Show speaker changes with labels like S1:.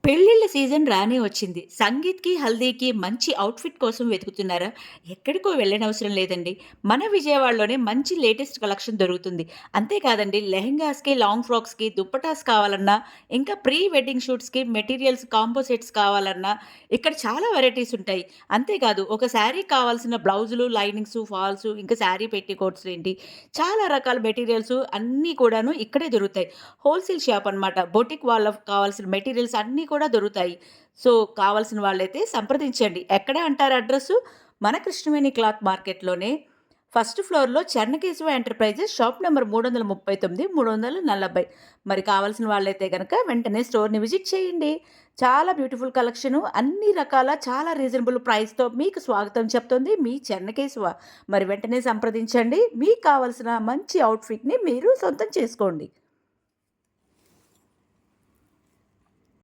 S1: పెళ్ళిళ్ళ సీజన్ రానే వచ్చింది. సంగీత్‌కి, హల్దీకి మంచి అవుట్‌ఫిట్ కోసం వెతుకుతున్నారా? ఎక్కడికో వెళ్ళనవసరం లేదండి. మన విజయవాడలోనే మంచి లేటెస్ట్ కలెక్షన్ దొరుకుతుంది. అంతే కాదండి, లెహెంగాస్‌కి, లాంగ్ ఫ్రాక్స్‌కి దుప్పటాస్ కావాలన్నా, ఇంకా ప్రీ వెడ్డింగ్ షూట్స్‌కి మెటీరియల్స్ కాంబో సెట్స్ కావాలన్నా, ఇక్కడ చాలా వెరైటీస్ ఉంటాయి. అంతేకాదు, ఒక శారీకి కావాల్సిన బ్లౌజులు, లైనింగ్సు, ఫాల్సు, ఇంకా శారీ పెట్టికోట్స్ ఏంటి, చాలా రకాల మెటీరియల్స్ అన్నీ కూడాను ఇక్కడే దొరుకుతాయి. హోల్‌సేల్ షాప్ అనమాట. బొటిక్ వాళ్ళకి కావాల్సిన మెటీరియల్స్ అన్నీ కూడా దొరుకుతాయి. సో, కావాల్సిన వాళ్ళైతే సంప్రదించండి. ఎక్కడ అంటారు అడ్రెస్సు? మన కృష్ణవేణి క్లాత్ మార్కెట్‌లోనే ఫస్ట్ ఫ్లోర్‌లో చెన్నకేశవ ఎంటర్‌ప్రైజెస్ షాప్ నంబర్ 339, 340. మరి కావాల్సిన వాళ్ళైతే గనక వెంటనే స్టోర్‌ని విజిట్ చేయండి. చాలా బ్యూటిఫుల్ కలెక్షను, అన్ని రకాల చాలా రీజనబుల్ ప్రైస్‌తో మీకు స్వాగతం చెప్తోంది మీ చెన్నకేశవ. మరి వెంటనే సంప్రదించండి. మీకు కావాల్సిన మంచి అవుట్‌ఫిట్‌ని మీరు సొంతం చేసుకోండి.